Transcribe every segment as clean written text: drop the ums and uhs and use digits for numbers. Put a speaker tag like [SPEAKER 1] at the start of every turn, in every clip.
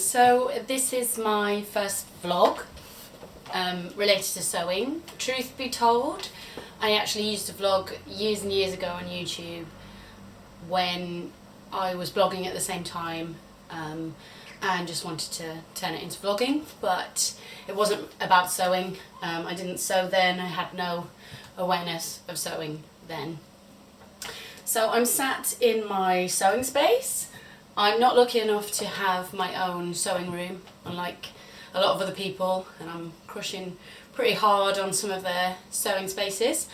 [SPEAKER 1] So this is my first vlog related to sewing. Truth be told, I actually used to vlog years and years ago on YouTube when I was blogging at the same time and just wanted to turn it into vlogging, but it wasn't about sewing. I didn't sew then, I had no awareness of sewing then. So I'm sat in my sewing space. I'm not lucky enough to have my own sewing room, unlike a lot of other people, and I'm crushing pretty hard on some of their sewing spaces.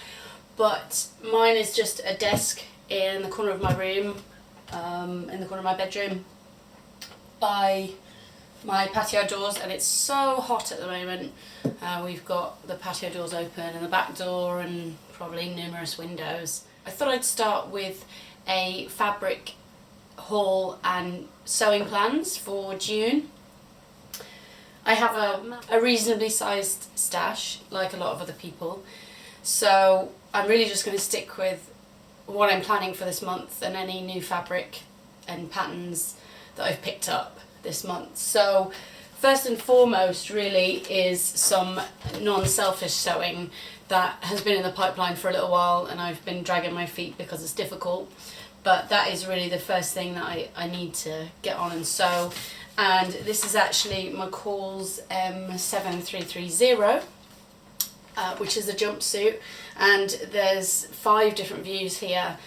[SPEAKER 1] But mine is just a desk in the corner of my room, in the corner of my bedroom, by my patio doors, and it's so hot at the moment. We've got the patio doors open and the back door and probably numerous windows. I thought I'd start with a fabric haul and sewing plans for June. I have a reasonably sized stash, like a lot of other people, so I'm really just going to stick with what I'm planning for this month and any new fabric and patterns that I've picked up this month. So first and foremost really is some non-selfish sewing that has been in the pipeline for a little while, and I've been dragging my feet because it's difficult. But that is really the first thing that I need to get on and sew. And this is actually McCall's M7330, which is a jumpsuit. And there's 5 different views here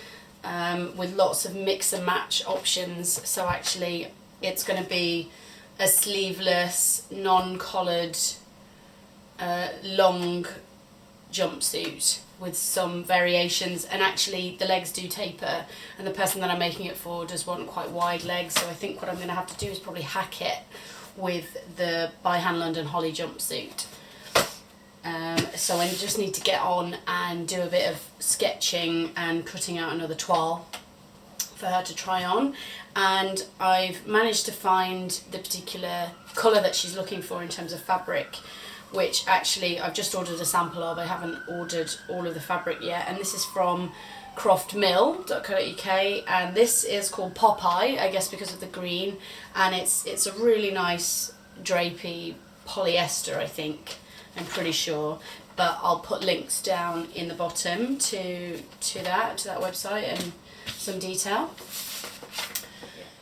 [SPEAKER 1] with lots of mix and match options. So actually it's going to be a sleeveless, non-collared, long jumpsuit with some variations, and actually the legs do taper, and the person that I'm making it for does want quite wide legs, so I think what I'm going to have to do is probably hack it with the By Hand London Holly jumpsuit. So I just need to get on and do a bit of sketching and cutting out another toile for her to try on, and I've managed to find the particular colour that she's looking for in terms of fabric, which actually I've just ordered a sample of. I haven't ordered all of the fabric yet, and this is from croftmill.co.uk, and this is called Popeye, I guess because of the green, and it's a really nice drapey polyester, I think, I'm pretty sure, but I'll put links down in the bottom to that website and some detail.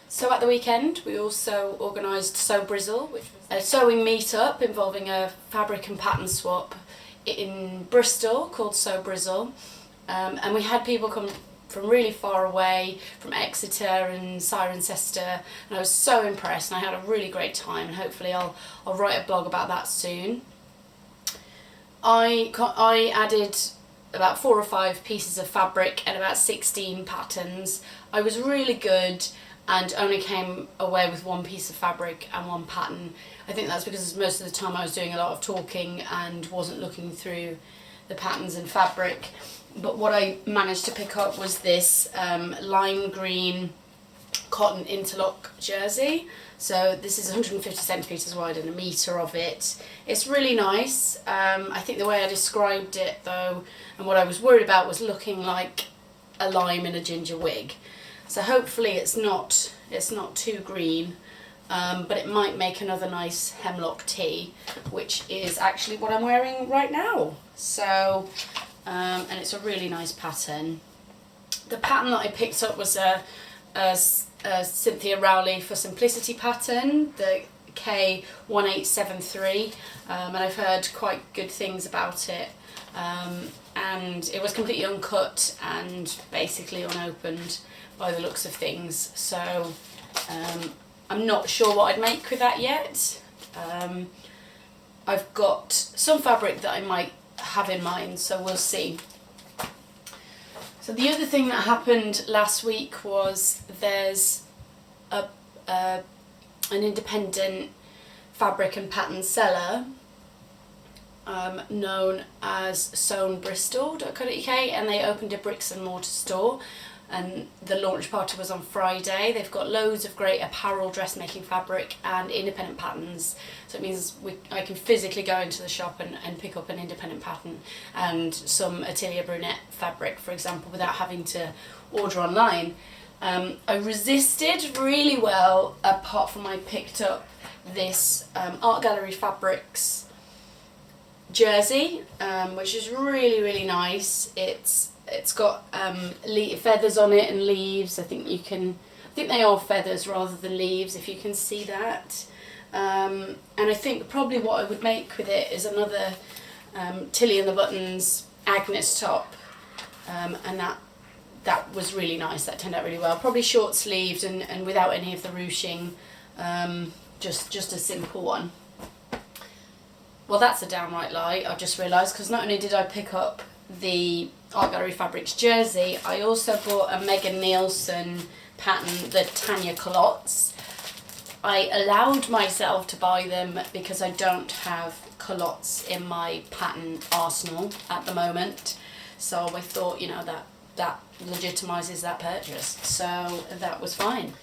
[SPEAKER 1] So at the weekend we also organised Sew Brizzle, which was a sewing meet-up involving a fabric and pattern swap in Bristol called Sew Brizzle, and we had people come from really far away, from Exeter and Cirencester, and I was so impressed and I had a really great time, and hopefully I'll write a blog about that soon. I added about 4 or 5 pieces of fabric and about 16 patterns. I was really good and only came away with 1 piece of fabric and 1 pattern. I think that's because most of the time I was doing a lot of talking and wasn't looking through the patterns and fabric. But what I managed to pick up was this lime green cotton interlock jersey. So this is 150 centimetres wide and 1 metre of it. It's really nice. I think the way I described it though, and what I was worried about, was looking like a lime in a ginger wig. So hopefully it's not too green, but it might make another nice hemlock tee, which is actually what I'm wearing right now. So, and it's a really nice pattern. The pattern that I picked up was a Cynthia Rowley for Simplicity pattern, the K1873, and I've heard quite good things about it. And it was completely uncut and basically unopened by the looks of things, so I'm not sure what I'd make with that yet. I've got some fabric that I might have in mind, so we'll see. So the other thing that happened last week was there's an independent fabric and pattern seller known as sewnbristol.co.uk, and they opened a bricks and mortar store, and the launch party was on Friday. They've got loads of great apparel, dressmaking fabric and independent patterns, so it means I can physically go into the shop and pick up an independent pattern and some Atelier Brunette fabric, for example, without having to order online. I resisted really well, apart from I picked up this Art Gallery Fabrics jersey, which is really, really nice. It's got feathers on it and leaves. I think they are feathers rather than leaves, if you can see that. And I think probably what I would make with it is another Tilly and the Buttons Agnes top, and that was really nice. That turned out really well. Probably short sleeved and without any of the ruching, just a simple one. Well, that's a downright lie, I've just realised, because not only did I pick up the Art Gallery Fabrics jersey, I also bought a Megan Nielsen pattern, the Tanya culottes. I allowed myself to buy them because I don't have culottes in my pattern arsenal at the moment, so I thought, you know, that legitimises that purchase, so that was fine.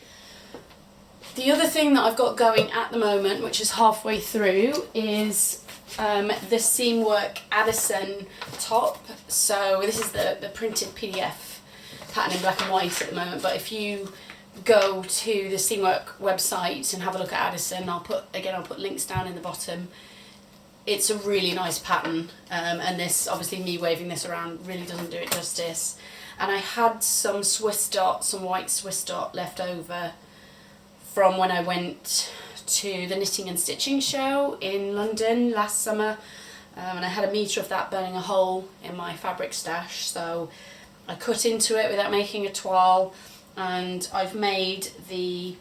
[SPEAKER 1] The other thing that I've got going at the moment, which is halfway through, is the Seamwork Addison top. So this is the printed PDF pattern in black and white at the moment, but if you go to the Seamwork website and have a look at Addison, I'll put links down in the bottom. It's a really nice pattern, and this, obviously me waving this around really doesn't do it justice. And I had some white Swiss dot left over from when I went to the Knitting and Stitching show in London last summer, and I had a metre of that burning a hole in my fabric stash, so I cut into it without making a toile, and I've made the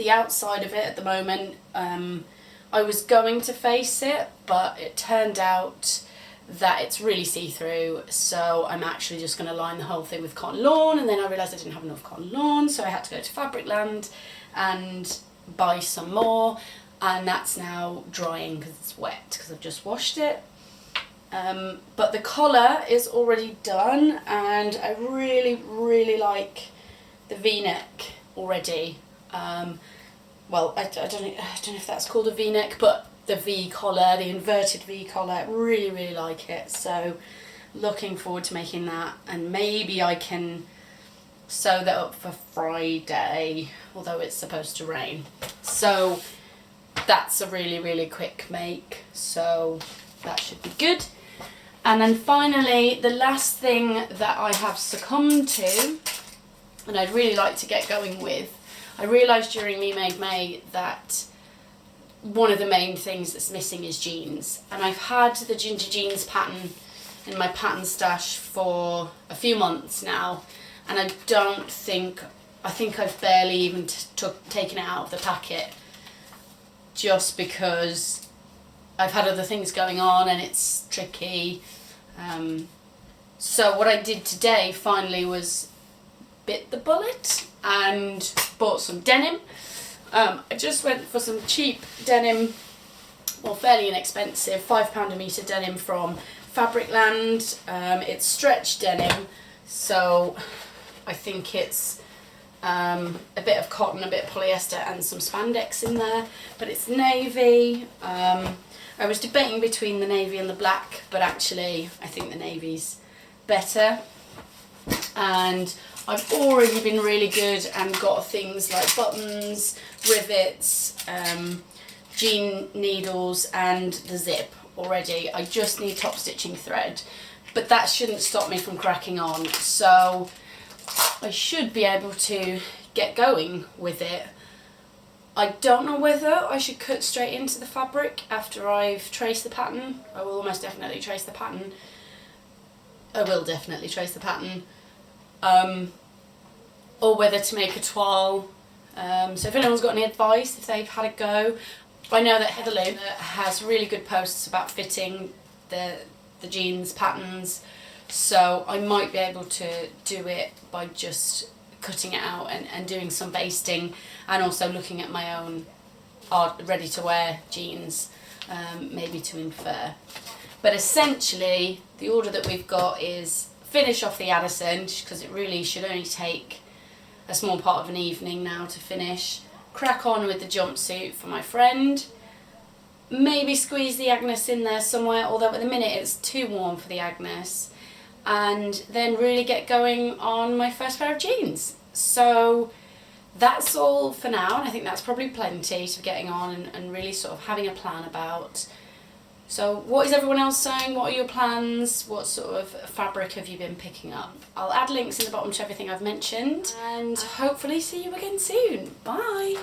[SPEAKER 1] outside of it at the moment. I was going to face it, but it turned out that it's really see-through, so I'm actually just going to line the whole thing with cotton lawn, and then I realised I didn't have enough cotton lawn, so I had to go to Fabricland and buy some more, and that's now drying because it's wet because I've just washed it. But the collar is already done, and I really, really like the V-neck already. Well, I don't know if that's called a V-neck, but the V collar, the inverted V collar, really, really like it. So looking forward to making that, and maybe I can sew that up for Friday, although it's supposed to rain. So that's a really, really quick make, so that should be good. And then finally, the last thing that I have succumbed to, and I'd really like to get going with, I realised during Me Made May that one of the main things that's missing is jeans. And I've had the Ginger Jeans pattern in my pattern stash for a few months now, and I think I've barely even taken it out of the packet, just because I've had other things going on and it's tricky. So what I did today finally was bit the bullet and bought some denim. I just went for some cheap denim, well, fairly inexpensive, £5 a metre denim from Fabricland. It's stretch denim, so I think it's a bit of cotton, a bit of polyester and some spandex in there, but it's navy. I was debating between the navy and the black, but actually I think the navy's better. And I've already been really good and got things like buttons, rivets, jean needles and the zip already. I just need top stitching thread, but that shouldn't stop me from cracking on, so I should be able to get going with it. I don't know whether I should cut straight into the fabric after I've traced the pattern. I will almost definitely trace the pattern. I will definitely trace the pattern. Or whether to make a toile. So if anyone's got any advice, if they've had a go. I know that Heather Lou has really good posts about fitting the jeans patterns, so I might be able to do it by just cutting it out and doing some basting, and also looking at my own ready-to-wear jeans, maybe to infer. But essentially, the order that we've got is finish off the Addison, because it really should only take a small part of an evening now to finish. Crack on with the jumpsuit for my friend. Maybe squeeze the Agnes in there somewhere, although at the minute it's too warm for the Agnes. And then really get going on my first pair of jeans. So that's all for now, and I think that's probably plenty to getting on and really sort of having a plan about. So what is everyone else sewing? What are your plans? What sort of fabric have you been picking up? I'll add links in the bottom to everything I've mentioned, and hopefully see you again soon. Bye!